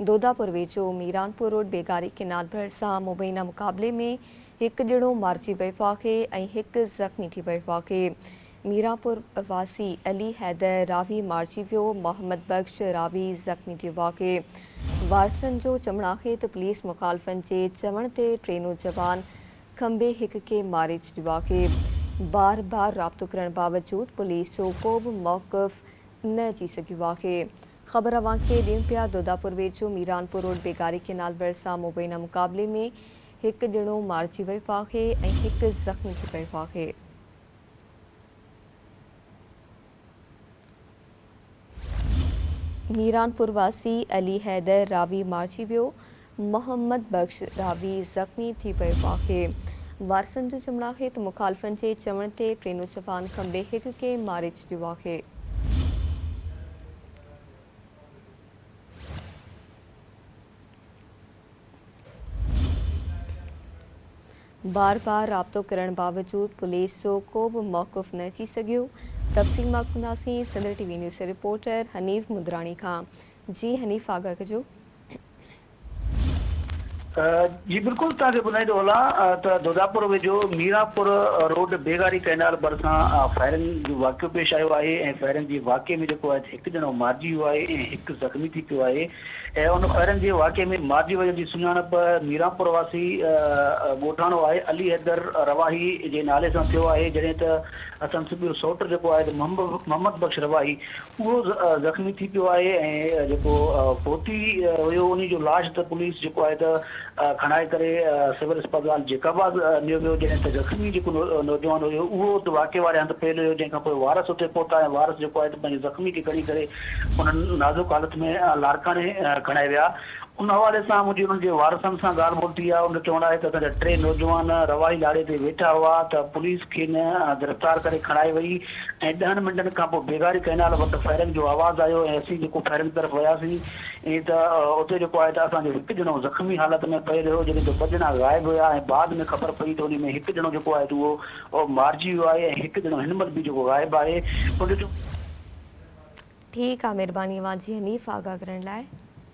दोदापुर वेझो Miranpur road बेगारी canal भरिसां मुबैना मुक़ाबले में हिकु ॼणो मारिजी वियो आहे ऐं हिकु ज़ख़्मी थी वियो आहे। मीरापुर वासी अली हैदर रावी मारिजी वियो, मोहम्मद बख्श रावी ज़ख़्मी थियो आहे। वारसनि जो चवणु आहे त पुलिस मुख़ालिफ़नि जे चवण ते टे नौजवान खंबे हिक खे मारे छॾियो आहे। बार बार राब्तो करण बावजूद पुलिस जो को बि मौक़िफ़ न अची सघियो आहे। ख़बर अव्हांखे ॾियूं पिया दोदापुर वेझो मीरानपुर रोड बेगारी केनाल भरिसां मुबैना मुक़ाबले में हिकु ॼणो मारिजी वियो आहे ऐं हिकु ज़ख़्मी थी वियो आहे। मीरानपुर वासी अली हैदर रावी मारिजी वियो, मोहम्मद बख्श रावी ज़ख़्मी थी वियो आहे। वारसनि जो चवणु आहे त मुख़ालिफ़नि जे चवण ते टे नौजवान खंबे हिक खे मारे छॾियो आहे। बार बार राब्तो करण बावजूद पुलिस जो को बि मौक़िफ़ न अची सघियो। तफ़सील मां ॿुधासीं सिंध टीवी न्यूज़ जे रिपोर्टर हनीफ़ मुदराणी खां। जी हनीफ़, आगाह कजो। जी बिल्कुल तव्हांखे ॿुधाईंदो हलां त दोदापुर वेझो मीरापुर रोड बेगारी कैनाल भरिसां फायरिंग जो वाक़ियो पेश आयो आहे ऐं फायरिंग जे वाक़े में जेको आहे हिकु ॼणो मारिजी वियो आहे ऐं हिकु ज़ख़्मी थी पियो आहे ऐं उन फायरिंग जे वाक़े में मारिजी वियो जी सुञाणप मीरापुर वासी ॻोठाणो आहे अली हैदर रवाही जे नाले सां थियो आहे, जॾहिं त असांजो ॿियो सौट जेको आहे त मोहम्मद बख्श रवाही उहो ज़ख़्मी थी पियो आहे ऐं जेको फोती हुयो उन जो लाश त पुलिस जेको आहे त खणाए करे सिविल अस्पताल जेकाबाद नियो वियो, जॾहिं त ज़ख़्मी जेको नौजवान हुयो उहो त वाक़े वारे हंधि फैलियो हुयो, जंहिंखां पोइ वारस उते पहुता ऐं वारस जेको आहे त पंहिंजे ज़ख़्मी खे खणी करे उन्हनि नाज़ुक हालत में लाड़काने खणाए विया। उन हवाले सां मुंहिंजी उन्हनि जे वारसनि सां ॻाल्हि ॿोल थी आहे। उन चवणु आहे त असांजा टे नौजवान रवाही लाड़े ते वेठा हुआ त पुलिस खे न गिरफ़्तार करे खणाए वई ऐं 10 मिंटनि खां पोइ बेगारी कैनाल वटि फायरिंग जो आवाज़ु आयो ऐं असीं जेको फायरिंग तरफ़ वियासीं ऐं त उते जेको आहे त असांजो हिकु ॼणो ज़ख़्मी हालत में पियल हुयो, जॾहिं त ॿ ॼणा ग़ाइबु हुया ऐं बाद में ख़बर पई त उन में हिकु ॼणो जेको आहे त उहो मारिजी वियो आहे ऐं हिकु ॼणो हिन महिल बि जेको ग़ाइबु आहे। ठीकु आहे, महिरबानी अव्हांजी हनीफ़ आगाह करण लाइ।